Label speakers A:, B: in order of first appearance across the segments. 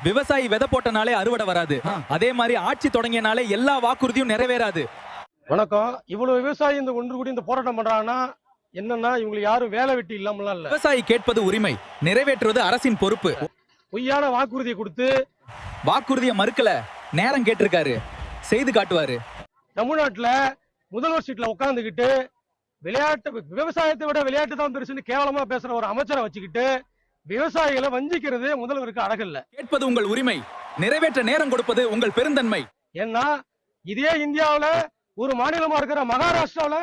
A: விவசாயி விதை போட்டனாலே அறுவடை வராது. அதே மாதிரி ஆட்சி தொடங்கியனாலே எல்லா வாக்குறுதியும் நிறைவேறாது.
B: வணக்கம். இவ்வளவு விவசாயி இந்த ஒன்று கூடி இந்த போராட்டம் பண்றாங்கன்னா என்னன்னா இவங்களுக்கு யாரும் வேலை வெட்டி இல்லாமலாம் இல்ல.
A: விவசாயி கேட்பது உரிமை, நிறைவேற்றுவது அரசின் பொறுப்பு.
B: பொய்யான வாக்குறுதியை கொடுத்து
A: வாக்குறுதியை மறுக்கல, நேரம் கேட்டிருக்காரு, செய்து காட்டுவாரு.
B: தமிழ்நாட்டுல முதல்வர் சீட்ல உட்கார்ந்துகிட்டு விளையாட்டு விவசாயத்தை விட விளையாட்டு தான் பெருசுன்னு கேவலமா பேசுற ஒரு அமைச்சரை வச்சுக்கிட்டு விவசாயிகளை வஞ்சிக்கிறது முதல்வருக்கு அழகல்ல.
A: கேட்பது உங்கள் உரிமை, நிறைவேற்ற நேரம் கொடுப்பது உங்கள் பெருந்தன்மை.
B: ஏன்னா இதே இந்தியாவுல ஒரு மாநிலமா இருக்கிற மகாராஷ்டிராவில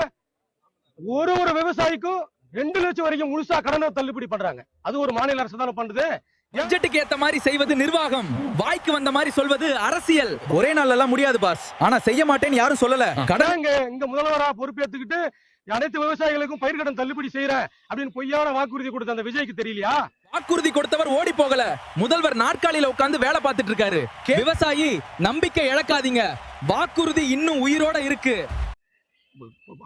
B: ஒரு விவசாயிக்கும் 2 லட்சம் வரைக்கும் முழுசா கடனை தள்ளுபடி பண்றாங்க. அது ஒரு மாநில அரசு தானே பண்ணுது.
A: பட்ஜெட்டுக்கு ஏத்த மாதிரி செய்வது நிர்வாகம், வாய்க்கு வந்த மாதிரி சொல்வது அரசியல். ஒரே நாள் எல்லாம் முடியாது பாஸ், ஆனா செய்ய மாட்டேன்னு யாரும் சொல்லல.
B: கடன் இங்க முதல்வரா பொறுப்பேற்றுக்கிட்டு அனைத்து விவசாயிகளுக்கும் பயிர்கடன் தள்ளுபடி செய்யறேன் அப்படின்னு பொய்யான வாக்குறுதி கொடுத்த அந்த விஜய்க்கு தெரியலையா?
A: வாக்குறுதி கொடுத்தவர் ஓடி போகல, முதல்வர் நாற்காலியில உட்கார்ந்து வேலை பார்த்துட்டு இருக்காரு. விவசாயி நம்பிக்கை இழக்காதீங்க, வாக்குறுதி இன்னும் உயிரோட இருக்கு.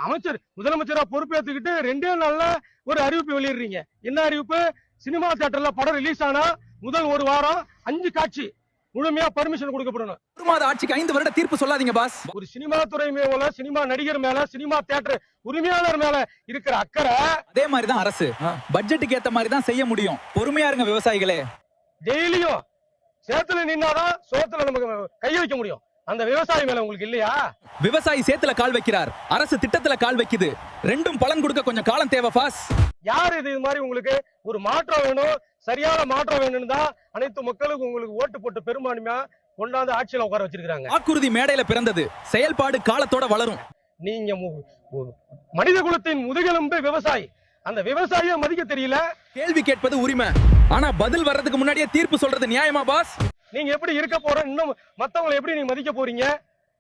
B: அமைச்சர் முதலமைச்சரா பொறுப்பேற்றுக்கிட்டு 2 நாள்ல ஒரு அறிவிப்பு வெளியிடுறீங்க. என்ன அறிவிப்பு? சினிமா தியேட்டர்ல படம் ரிலீஸ் ஆனா முதல் ஒரு வாரம் 5 காட்சி முழுமையா பர்மிஷன் கொடுக்கப்படணும்.
A: 1 மாத ஆட்சிக்கு 5 வருட தீர்ப்பு சொல்லாதீங்க பாஸ்.
B: ஒரு சினிமா துறை மேல, சினிமா நடிகர் மேல, சினிமா தியேட்டர் உரிமையாளர் மேல இருக்கிற அக்கறை
A: அதே மாதிரி தான் அரசு. பட்ஜெட்டுக்கு ஏத்த மாதிரி தான் செய்ய முடியும். பொறுமையா இருங்க விவசாயிகளே.
B: டெய்லியும் சேத்துல நின்னாதான் சோத்துல நமக்கு கை வைக்க முடியும். அந்த விவசாயி மேல உங்களுக்கு இல்லையா?
A: விவசாயி சேத்துல கால் வைக்கிறார், அரசு திட்டத்துல கால் வைக்குது. ரெண்டும் பலன் கொடுக்க கொஞ்சம் காலம் தேவை பாஸ்.
B: யார் இது மாதிரி உங்களுக்கு ஒரு மாற்றம் வேணும், சரியான மாற்றம் வேணும்னு தான் அனைத்து மக்களுக்கும் உங்களுக்கு ஓட்டு போட்டு பெரும்பான்மையா கொண்டாந்து ஆட்சியில உட்கார வச்சிருக்காங்க.
A: வாக்குறுதி மேடையில பிறந்தது, செயல்பாடு காலத்தோட வளரும்.
B: நீங்க மனித குலத்தின் முதுகெலும்பு விவசாயி. அந்த விவசாயியை மதிக்க தெரியல.
A: கேள்வி கேட்பது உரிமை, ஆனா பதில் வர்றதுக்கு முன்னாடியே தீர்ப்பு சொல்றது நியாயமா பாஸ்?
B: நீங்க எப்படி இருக்க போற, இன்னும் மத்தவங்களை எப்படி நீங்க மதிக்க போறீங்க?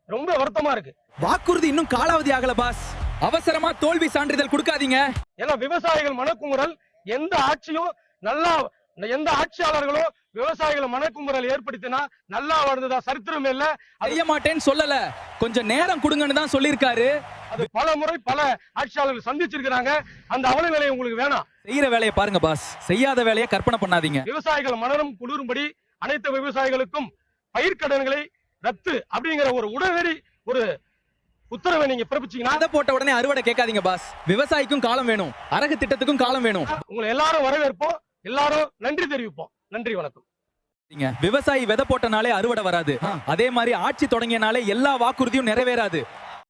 B: ரொம்ப வருத்தமா இருக்கு.
A: வாக்குறுதி இன்னும் காலாவதி ஆகல பாஸ். அவசரமா தோல்வி சான்றிதழ் கொடுக்காதீங்க.
B: ஏன்னா விவசாயிகள் மனக்குமுறல் எந்த ஆட்சியும் நல்லா, எந்த ஆட்சியாளர்களும் விவசாயிகள் மனக்குமுறல் ஏற்படுத்தினா நல்லா வாழ்ந்ததா சரித்திரமே இல்ல.
A: செய்ய மாட்டேன்னு சொல்லல, கொஞ்சம் நேரம் கொடுங்கன்னு தான் சொல்லியிருக்காரு.
B: அது பல முறை பல ஆட்சியாளர்கள் சந்திச்சிருக்கிறாங்க. அந்த அவல நிலை உங்களுக்கு வேணாம்.
A: செய்யற வேலையை பாருங்க பாஸ், செய்யாத வேலையை கற்பனை பண்ணாதீங்க.
B: விவசாயிகள் மனநலம் குளிரும்படி அனைத்து விவசாயிகளுக்கும் பயிர்க்கடன்களை ரத்து அப்படிங்கிற ஒரு உடனடி ஒரு உத்தரவை நீங்க பிறப்பிச்சீங்கன்னா,
A: அதை போட்ட உடனே அறுவடை கேட்காதீங்க பாஸ். விவசாயிக்கும் காலம் வேணும், அரகு திட்டத்துக்கும் காலம் வேணும்.
B: உங்களை எல்லாரும் வரவேற்போம், எல்லாரும் நன்றி தெரிவிப்போம். நன்றி, வணக்கம்.
A: விவசாயி விதை போட்டனாலே அறுவடை வராது. அதே மாதிரி ஆட்சி தொடங்கியனாலே எல்லா வாக்குறுதியும் நிறைவேறாது.